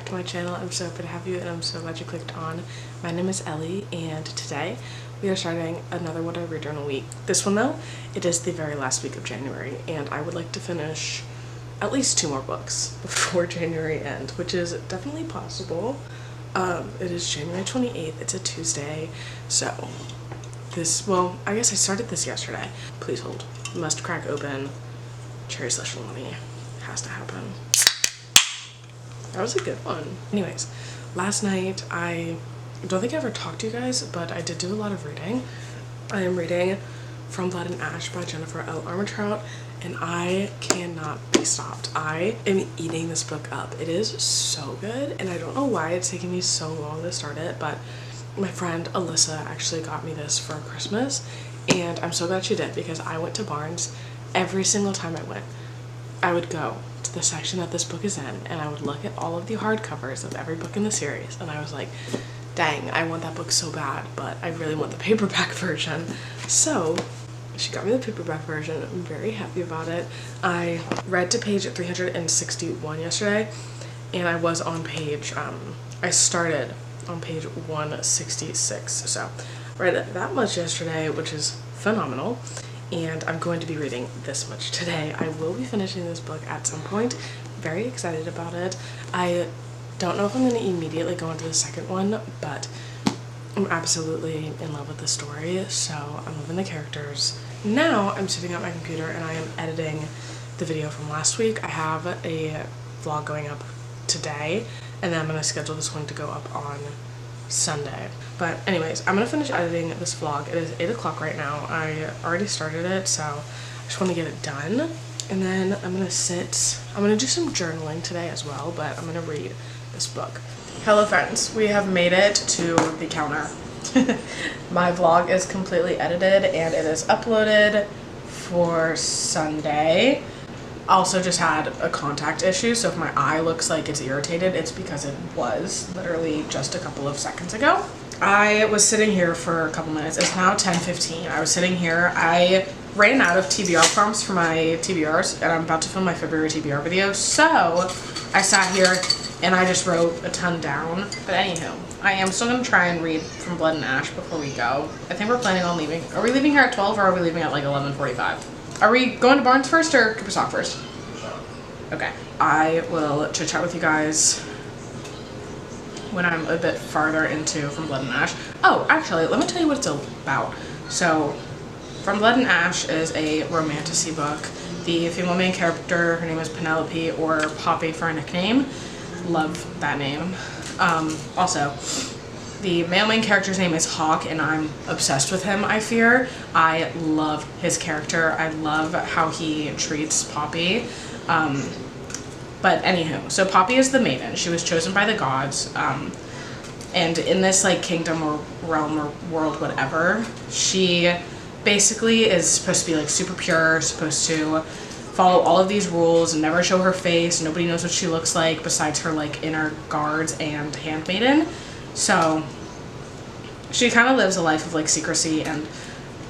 back to my channel. I'm so happy to have you and I'm so glad you clicked on. My name is Ellie and today we are starting another What I Read Journal week. This one though, it is the very last week of January and I would like to finish at least 2 more books before January end, which is definitely possible. It is January 28th, it's a Tuesday, so well, I guess I started this yesterday. Please hold. Must crack open cherry slush lemony. Has to happen. That was a good one. Anyways, last night I don't think I ever talked to you guys, but I did do a lot of reading. I am reading From Blood and Ash by Jennifer L. Armentrout, and I cannot be stopped. I am eating this book up. It is so good, and I don't know why it's taking me so long to start it, but my friend Alyssa actually got me this for Christmas, and I'm so glad she did because I went to Barnes every single time I went. I would go to the section that this book is in and I would look at all of the hardcovers of every book in the series and I was like, dang, I want that book so bad, but I really want the paperback version. So she got me the paperback version. I'm very happy about it. I read to page 361 yesterday and I was on page, I started on page 166. So I read that much yesterday, which is phenomenal. And I'm going to be reading this much today. I will be finishing this book at some point. Very excited about it. I don't know if I'm going to immediately go into the second one, but I'm absolutely in love with the story, so I'm loving the characters. Now I'm sitting at my computer and I am editing the video from last week. I have a vlog going up today, and then I'm going to schedule this one to go up on Sunday. But anyways, I'm gonna finish editing this vlog. It is 8 o'clock right now. I already started it, so I just want to get it done. And then I'm gonna do some journaling today as well, but I'm gonna read this book. Hello friends, we have made it to the counter. My vlog is completely edited and it is uploaded for Sunday. Also just had a contact issue, so if my eye looks like it's irritated, it's because it was literally just a couple of seconds ago. I was sitting here for a couple minutes. It's now 10:15. I was sitting here. I ran out of TBR prompts for my TBRs and I'm about to film my February TBR video, so I sat here and I just wrote a ton down. But anywho, I am still gonna try and read From Blood and Ash before we go. I think we're planning on leaving. Are we leaving here at 12 or are we leaving at like 11:45? Are we going to Barnes first or Cooper Stock first? Okay. I will chit chat with you guys when I'm a bit farther into From Blood and Ash. Oh, actually, let me tell you what it's about. So, From Blood and Ash is a romantasy book. The female main character, her name is Penelope, or Poppy for a nickname. Love that name. Also, the male main character's name is Hawk, and I'm obsessed with him, I fear. I love his character. I love how he treats Poppy. But anywho, so Poppy is the maiden. She was chosen by the gods. And in this like kingdom or realm or world, whatever, she basically is supposed to be like super pure, supposed to follow all of these rules and never show her face. Nobody knows what she looks like besides her like inner guards and handmaiden. So she kind of lives a life of like secrecy, and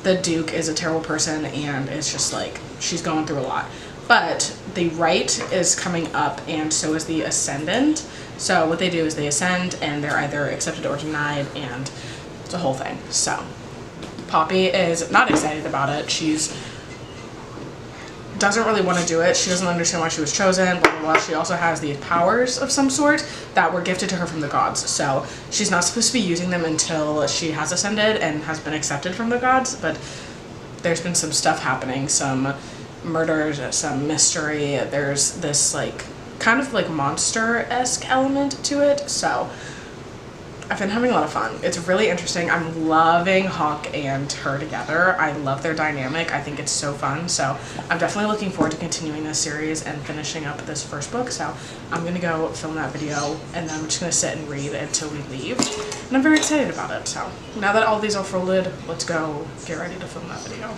the Duke is a terrible person and it's just like she's going through a lot. But the Rite is coming up and so is the Ascendant. So what they do is they ascend and they're either accepted or denied, and it's a whole thing. So Poppy is not excited about it. She's doesn't really want to do it. She doesn't understand why she was chosen, blah, blah, blah. She also has these powers of some sort that were gifted to her from the gods. So she's not supposed to be using them until she has ascended and has been accepted from the gods. But there's been some stuff happening, some murders, some mystery. There's this like kind of like monster-esque element to it. So I've been having a lot of fun. It's really interesting. I'm loving Hawk and her together. I love their dynamic. I think it's so fun. So I'm definitely looking forward to continuing this series and finishing up this first book. So I'm gonna go film that video and then I'm just gonna sit and read until we leave. And I'm very excited about it. So now that all these are folded, let's go get ready to film that video.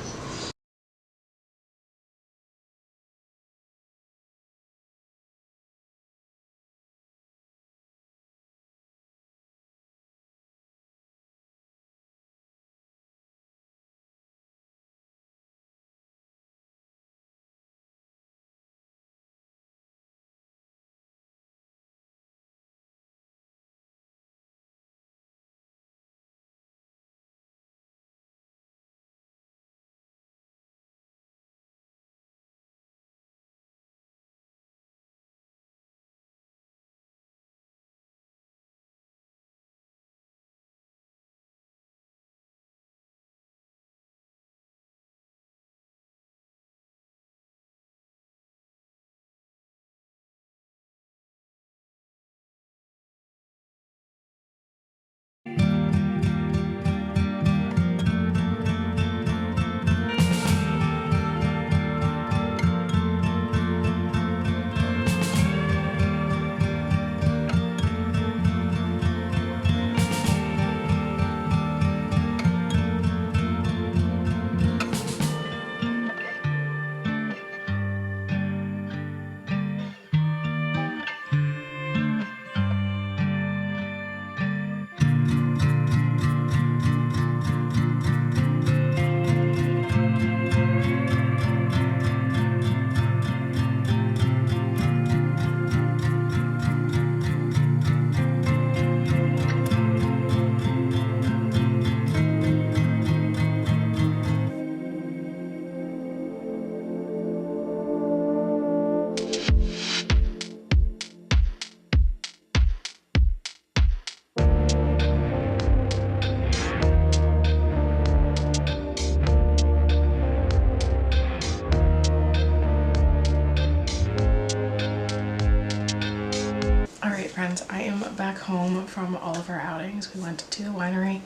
I am back home from all of our outings. We went to the winery.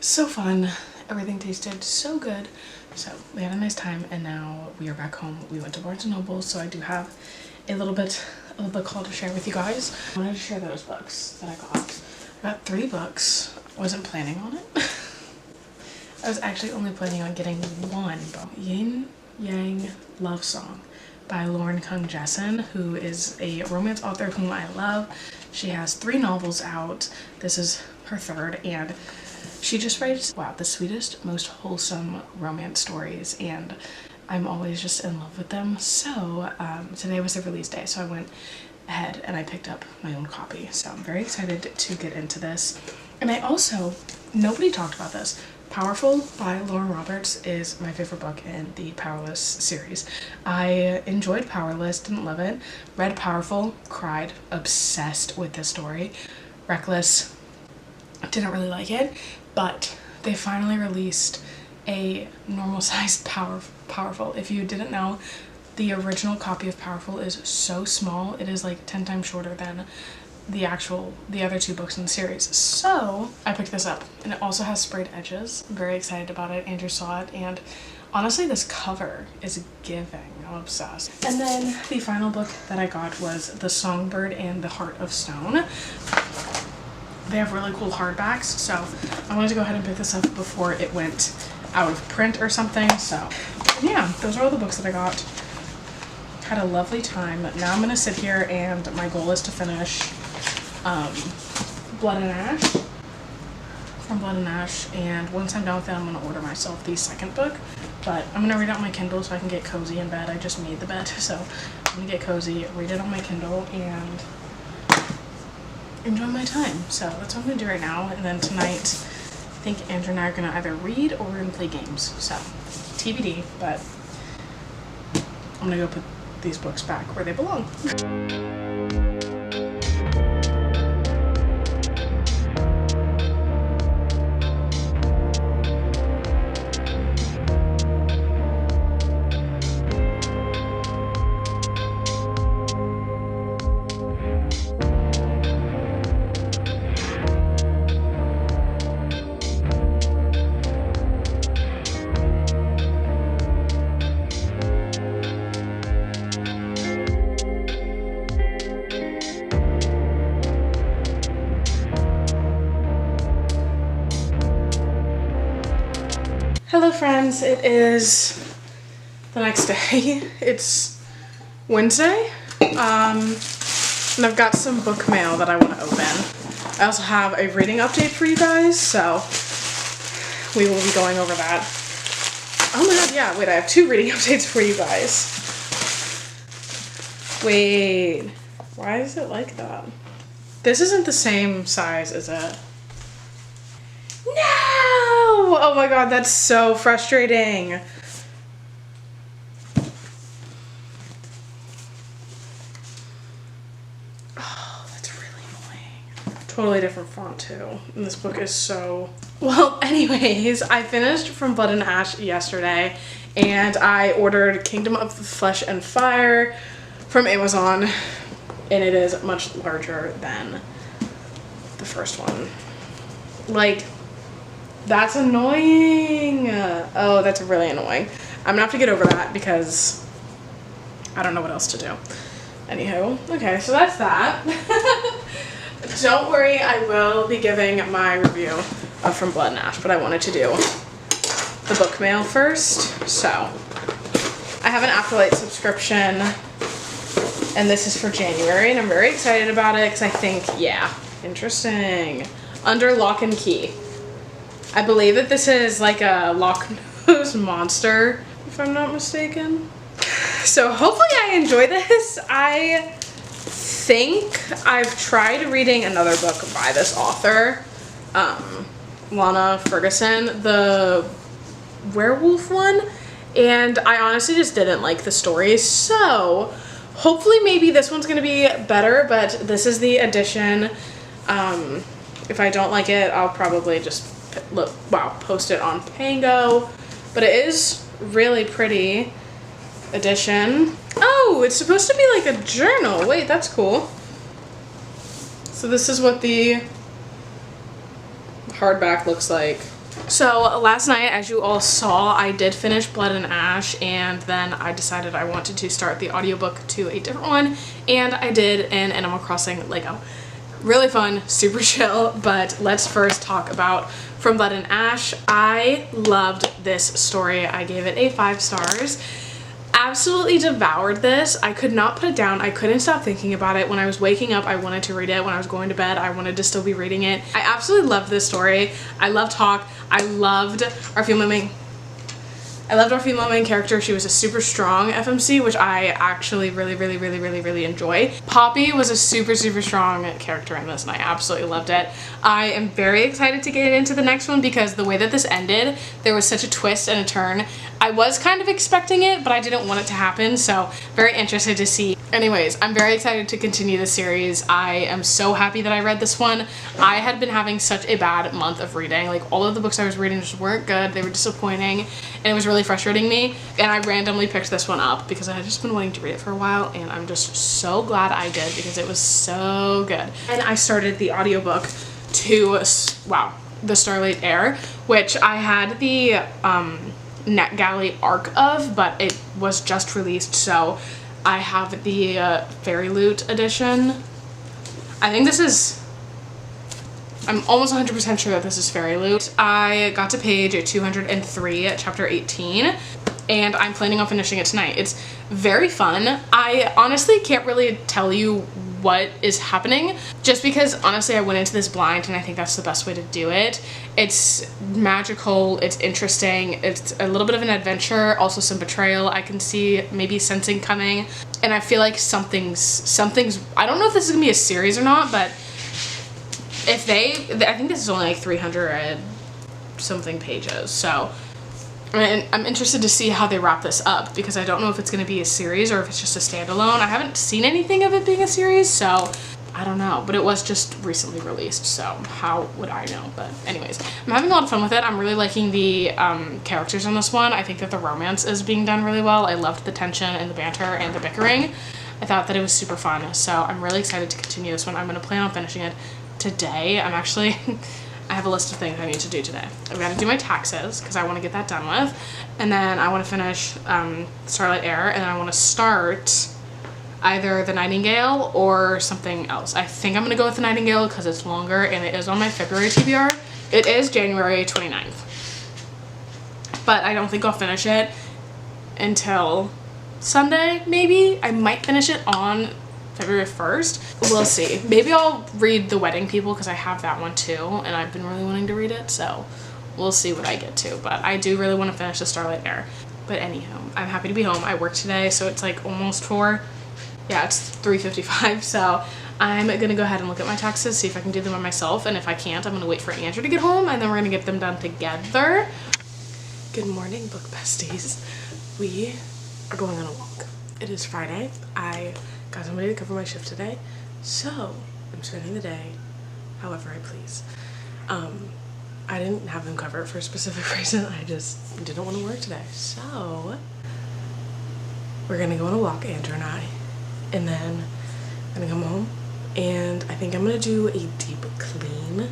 So fun. Everything tasted so good. So we had a nice time, and now we are back home. We went to Barnes & Noble, so I do have a little bit of a book haul to share with you guys. I wanted to share those books that I got. I got 3 books. Wasn't planning on it. I was actually only planning on getting 1 book. Yin Yang Love Song by Lauren Kung Jessen, who is a romance author whom I love. She has 3 novels out. This is her 3rd, and she just writes, wow, the sweetest, most wholesome romance stories, and I'm always just in love with them. So today was the release day, so I went ahead and I picked up my own copy. So I'm very excited to get into this. And I also, nobody talked about this, Powerful by Lauren Roberts is my favorite book in the Powerless series. I enjoyed Powerless, didn't love it. Read Powerful, cried, obsessed with this story. Reckless, didn't really like it, but they finally released a normal sized Powerful. If you didn't know, the original copy of Powerful is so small. It is like 10 times shorter than the other 2 books in the series. So I picked this up, and it also has sprayed edges. I'm very excited about it. Andrew saw it, and honestly this cover is giving. I'm obsessed. And then the final book that I got was The Songbird and the Heart of Stone. They have really cool hardbacks, so I wanted to go ahead and pick this up before it went out of print or something. So yeah, those are all the books that I got. Had a lovely time. Now I'm gonna sit here, and my goal is to finish Blood and Ash, from Blood and Ash, and once I'm done with it, I'm gonna order myself the 2nd book. But I'm gonna read it on my Kindle so I can get cozy in bed. I just made the bed, so I'm gonna get cozy, read it on my Kindle, and enjoy my time. So that's what I'm gonna do right now. And then tonight, I think Andrew and I are gonna either read or we're gonna play games. So TBD, but I'm gonna go put these books back where they belong. Hello friends, it is the next day. It's Wednesday, and I've got some book mail that I want to open. I also have a reading update for you guys, so we will be going over that. Oh my god, yeah, wait, I have 2 reading updates for you guys. Wait, why is it like that? This isn't the same size, is it? No! Oh my god, that's so frustrating. Oh, that's really annoying. Totally different font too. And this book is so... Well, anyways, I finished From Blood and Ash yesterday, and I ordered Kingdom of the Flesh and Fire from Amazon, and it is much larger than the first one. Like, that's annoying. Oh, that's really annoying. I'm gonna have to get over that because I don't know what else to do. Anywho, okay, so that's that. Don't worry, I will be giving my review of From Blood and Ash, but I wanted to do the book mail first. So, I have an Afterlight subscription, and this is for January, and I'm very excited about it because I think, yeah, interesting. Under Lock and Key. I believe that this is like a Loch-Ness monster, if I'm not mistaken. So hopefully I enjoy this. I think I've tried reading another book by this author, Lana Ferguson, the werewolf one, and I honestly just didn't like the story. So hopefully maybe this one's gonna be better, but this is the edition. If I don't like it, I'll probably just post it on Pango, but it is really pretty edition. Oh, it's supposed to be like a journal. Wait, that's cool. So this is what the hardback looks like. So last night, as you all saw, I did finish Blood and Ash, and then I decided I wanted to start the audiobook to a different one, and I did an Animal Crossing Lego. Really fun, super chill, but let's first talk about From Blood and Ash. I loved this story. I gave it a 5 stars. Absolutely devoured this. I could not put it down. I couldn't stop thinking about it. When I was waking up, I wanted to read it. When I was going to bed, I wanted to still be reading it. I absolutely loved this story. I loved Hawk. I loved our female main character. She was a super strong FMC, which I actually really enjoy. Poppy was a super strong character in this, and I absolutely loved it. I am very excited to get into the next one because the way that this ended, there was such a twist and a turn. I was kind of expecting it, but I didn't want it to happen, so very interested to see. Anyways, I'm very excited to continue the series. I am so happy that I read this one. I had been having such a bad month of reading. Like, all of the books I was reading just weren't good. They were disappointing, and it was really frustrating me. And I randomly picked this one up because I had just been wanting to read it for a while, and I'm just so glad I did because it was so good. And I started the audiobook to, wow, The Starlight Heir, which I had the NetGalley arc of, but it was just released, so I have the Fairy Loot edition. I think this is, I'm almost 100% sure that this is Fairy Loot. I got to page 203 at chapter 18, and I'm planning on finishing it tonight. It's very fun. I honestly can't really tell you what is happening, just because honestly I went into this blind, and I think that's the best way to do it. It's magical, it's interesting, it's a little bit of an adventure, also some betrayal. I can see maybe sensing coming, and I feel like something's, I don't know if this is gonna be a series or not, but if I think this is only like 300 something pages, so I'm interested to see how they wrap this up, because I don't know if it's going to be a series or if it's just a standalone. I haven't seen anything of it being a series, so I don't know, but it was just recently released, so how would I know? But anyways, I'm having a lot of fun with it. I'm really liking the characters in this one. I think that the romance is being done really well. I loved the tension and the banter and the bickering. I thought that it was super fun, so I'm really excited to continue this one. I'm going to plan on finishing it today. I'm actually I have a list of things I need to do today. I've got to do my taxes because I want to get that done with, and then I want to finish Starlight Heir, and then I want to start either The Nightingale or something else. I think I'm going to go with The Nightingale because it's longer and it is on my February TBR. It is January 29th, but I don't think I'll finish it until Sunday, maybe. I might finish it on February 1st. We'll see. Maybe I'll read The Wedding People because I have that one too, and I've been really wanting to read it, so we'll see what I get to. But I do really want to finish The Starlight Heir. But anyhow, I'm happy to be home. I work today, so it's like almost 4. Yeah, it's 3:55, so I'm gonna go ahead and look at my taxes, see if I can do them by myself, and if I can't, I'm gonna wait for Andrew to get home, and then we're gonna get them done together. Good morning, book besties. We are going on a walk. It is Friday. I got somebody to cover my shift today, so I'm spending the day however I please. I didn't have them cover it for a specific reason. I just didn't want to work today, so we're gonna go on a walk, Andrew and I, and then I'm gonna come home, and I think I'm gonna do a deep clean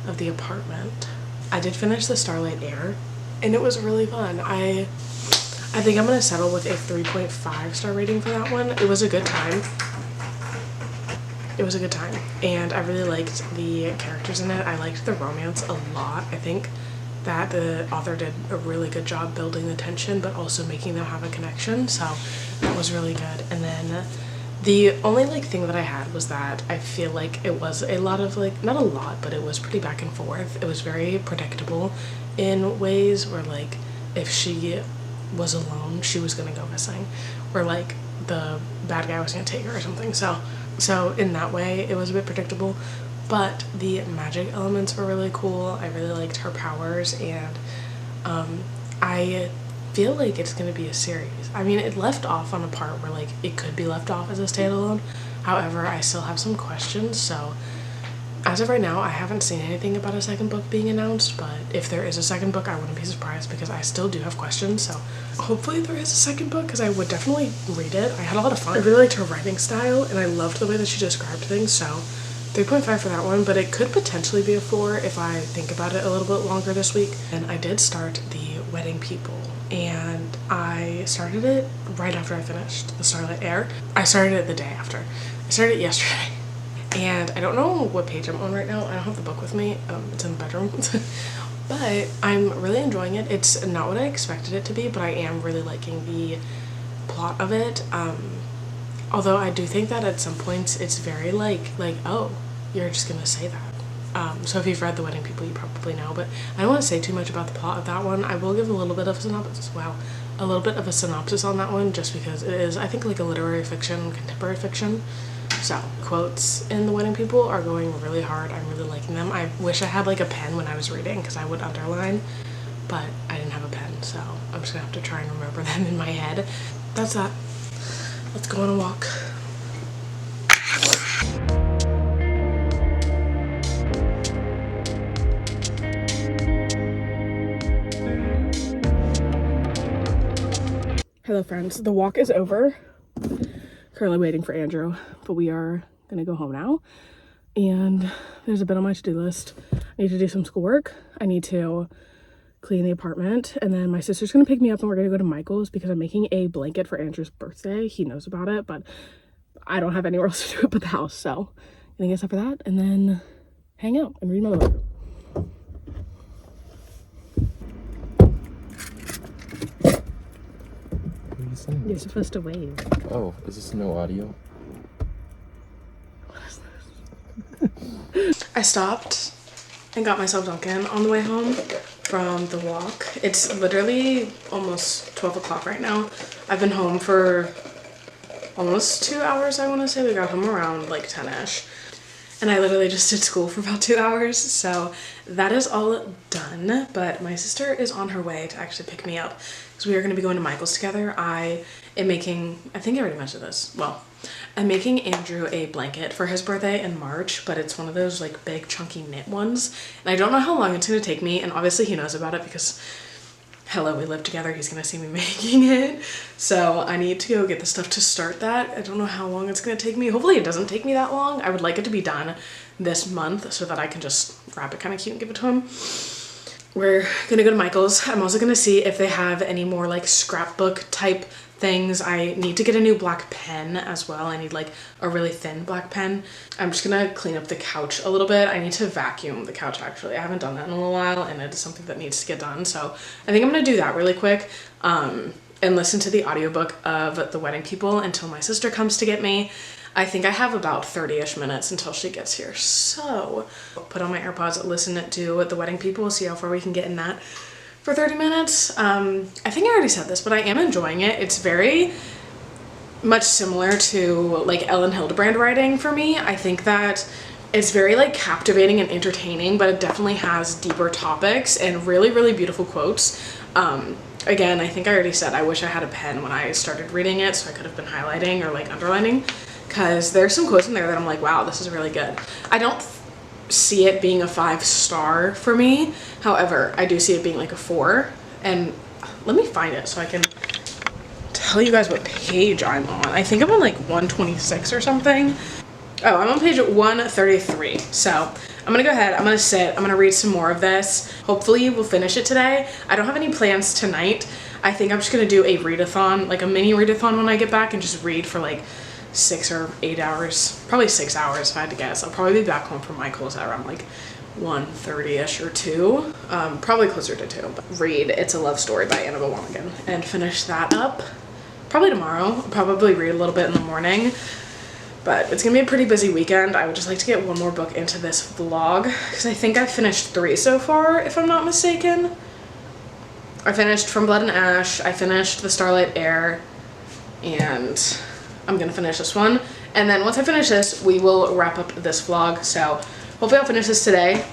of the apartment. I did finish The Starlight Heir, and it was really fun. I think I'm gonna settle with a 3.5 star rating for that one. It was a good time. It was a good time, and I really liked the characters in it. I liked the romance a lot. I think that the author did a really good job building the tension, but also making them have a connection, so that was really good. And then the only thing that I had was that I feel like it was a lot of not a lot, but it was pretty back and forth. It was very predictable in ways where if she was alone, she was gonna go missing, or the bad guy was gonna take her or something. So in that way, it was a bit predictable, but the magic elements were really cool. I really liked her powers, and I feel like it's gonna be a series. I mean, it left off on a part where it could be left off as a standalone. However, I still have some questions, so as of right now, I haven't seen anything about a second book being announced, but if there is a second book, I wouldn't be surprised because I still do have questions, so hopefully there is a second book because I would definitely read it. I had a lot of fun. I really liked her writing style, and I loved the way that she described things, so 3.5 for that one, but it could potentially be a 4 if I think about it a little bit longer this week. And I did start The Wedding People, and I started it right after I finished The Starlit Heir. I started it the day after. I started it yesterday. And I don't know what page I'm on right now. I don't have the book with me. It's in the bedroom. But I'm really enjoying it. It's not what I expected it to be, but I am really liking the plot of it. Although I do think that at some points it's very like oh, you're just gonna say that. So if you've read The Wedding People, you probably know, but I don't want to say too much about the plot of that one. I will give a little bit of a synopsis. Wow, a little bit of a synopsis on that one, just because it is, I think, like a literary fiction, contemporary fiction. So quotes in The Wedding People are going really hard. I'm really liking them. I wish I had like a pen when I was reading, because I would underline, but I didn't have a pen, so I'm just gonna have to try and remember them in my head. That's that. Let's go on a walk. Hello friends, the walk is over. Currently waiting for Andrew, but we are gonna go home now. And there's a bit on my to-do list. I need to do some schoolwork. I need to clean the apartment, and then my sister's gonna pick me up and we're gonna go to Michael's because I'm making a blanket for Andrew's birthday. He knows about it, but I don't have anywhere else to do it but the house, so I'm gonna get stuff for that and then hang out and read my book. What are you saying? You're supposed to wave. Oh, is this no audio? What is this? I stopped and got myself Dunkin' on the way home from the walk. It's literally almost 12 o'clock right now. I've been home for almost 2 hours, I want to say. We got home around like 10ish. And I literally just did school for about 2 hours. So that is all done. But my sister is on her way to actually pick me up, because we are going to be going to Michael's together. I am making, I think I already mentioned this. Well, I'm making Andrew a blanket for his birthday in March, but it's one of those like big chunky knit ones. And I don't know how long it's going to take me. And obviously he knows about it because, hello, we live together. He's going to see me making it. So I need to go get the stuff to start that. I don't know how long it's going to take me. Hopefully it doesn't take me that long. I would like it to be done this month so that I can just wrap it kind of cute and give it to him. We're going to go to Michael's. I'm also going to see if they have any more like scrapbook type things. I need to get a new black pen as well. I need like a really thin black pen. I'm just gonna clean up the couch a little bit. I need to vacuum the couch actually. I haven't done that in a little while and it is something that needs to get done. So I think I'm gonna do that really quick and listen to the audiobook of The Wedding People until my sister comes to get me. I think I have about 30-ish minutes until she gets here. So put on my AirPods, listen to The Wedding People, see how far we can get in that for 30 minutes. I think I already said this, but I am enjoying it. It's very much similar to like Ellen Hildebrand writing for me. I think that it's very like captivating and entertaining, but it definitely has deeper topics and really, really beautiful quotes. Again, I think I already said I wish I had a pen when I started reading it so I could have been highlighting or like underlining, because there's some quotes in there that I'm like, wow, this is really good. I don't see it being a 5-star for me. However, I do see it being like a 4. And let me find it so I can tell you guys what page I'm on. I think I'm on like 126 or something. Oh, I'm on page 133. So I'm gonna go ahead, I'm gonna sit, I'm gonna read some more of this. Hopefully we'll finish it today. I don't have any plans tonight. I think I'm just gonna do a readathon, like a mini readathon when I get back, and just read for like 6 or 8 hours, probably 6 hours if I had to guess. I'll probably be back home from Michael's at around like 1:30ish or 2, probably closer to 2. But read It's a Love Story by Annabelle Wanigan and finish that up probably tomorrow. I'll probably read a little bit in the morning, but it's gonna be a pretty busy weekend. I would just like to get one more book into this vlog because I think I finished 3 so far, if I'm not mistaken. I finished From Blood and Ash, I finished The Starlit Heir, and I'm gonna finish this one, and then once I finish this we will wrap up this vlog. So hopefully I'll finish this today.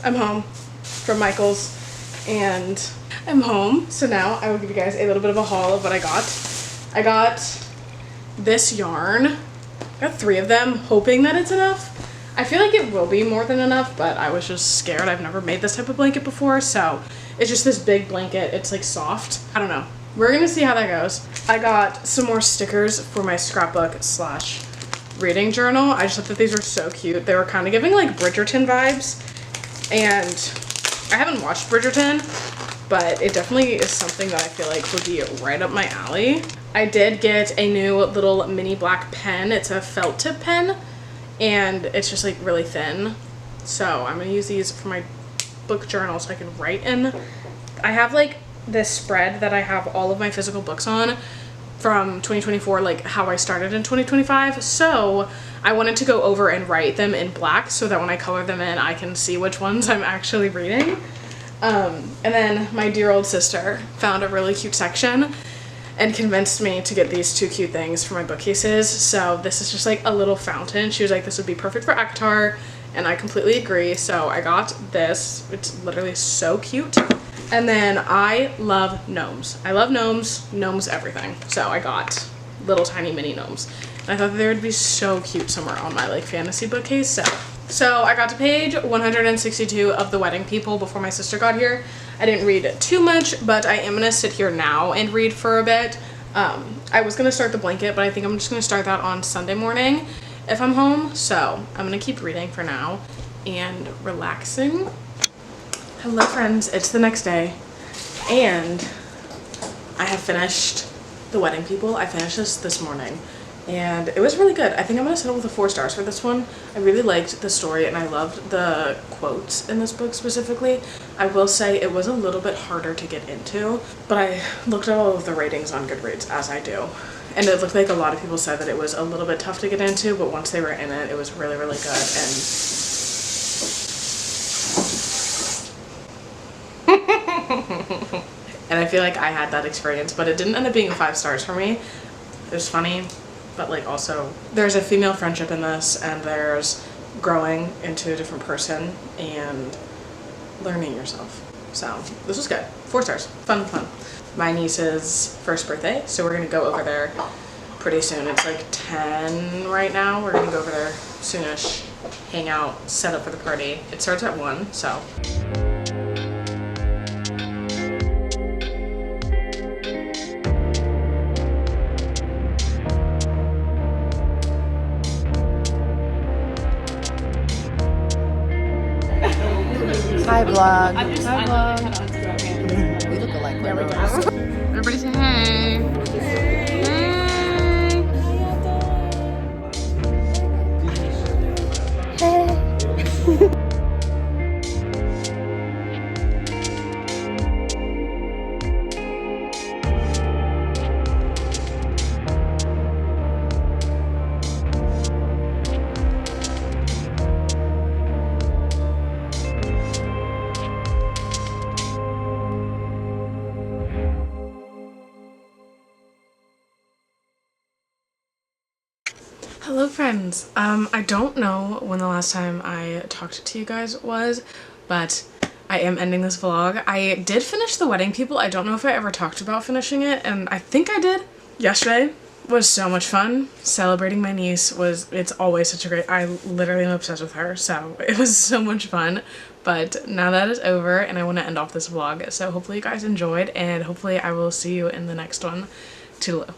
I'm home from Michael's and I'm home, so now I will give you guys a little bit of a haul of what I got. I got this yarn. I got 3 of them, hoping that it's enough. I feel like it will be more than enough, but I was just scared. I've never made this type of blanket before, so It's just this big blanket. It's like soft. I don't know. We're gonna see how that goes. I got some more stickers for my scrapbook slash reading journal. I just thought that these were so cute. They were kind of giving like Bridgerton vibes, and I haven't watched Bridgerton, but it definitely is something that I feel like would be right up my alley. I did get a new little mini black pen. It's a felt tip pen, and it's just like really thin. So I'm gonna use these for my book journal so I can write in. I have like this spread that I have all of my physical books on from 2024, like how I started in 2025. So I wanted to go over and write them in black so that when I color them in, I can see which ones I'm actually reading. And then my dear old sister found a really cute section and convinced me to get these two cute things for my bookcases. So this is just like a little fountain. She was like, this would be perfect for ACOTAR, and I completely agree. So I got this. It's literally so cute. And then I love gnomes. I love gnomes, gnomes everything. So I got little tiny mini gnomes. And I thought that they would be so cute somewhere on my like fantasy bookcase. So I got to page 162 of The Wedding People before my sister got here. I didn't read too much, but I am gonna sit here now and read for a bit. I was gonna start The Blanket, but I think I'm just gonna start that on Sunday morning if I'm home. So I'm gonna keep reading for now and relaxing. Hello friends, it's the next day and I have finished The Wedding People. I finished this morning and it was really good. I think I'm gonna settle with a 4 stars for this one. I really liked the story and I loved the quotes in this book specifically. I will say it was a little bit harder to get into, but I looked at all of the ratings on GoodReads, as I do, and it looked like a lot of people said that it was a little bit tough to get into, but once they were in it, it was really, really good. And I feel like I had that experience, but it didn't end up being 5 stars for me. It was funny, but like also there's a female friendship in this, and there's growing into a different person and learning yourself. So this was good. 4 stars. Fun. My niece's first birthday, so we're gonna go over there pretty soon. It's like 10 right now. We're gonna go over there soonish, hang out, set up for the party. It starts at 1, so. Hi vlog. Hi vlog. We look alike. Right? Everybody say hey. Hello friends. I don't know when the last time I talked to you guys was, but I am ending this vlog. I did finish The Wedding People. I don't know if I ever talked about finishing it, and I think I did. Yesterday was so much fun. Celebrating my niece it's always such a great, I literally am obsessed with her, so it was so much fun. But now that is over and I want to end off this vlog, so hopefully you guys enjoyed, and hopefully I will see you in the next one. Toodaloo.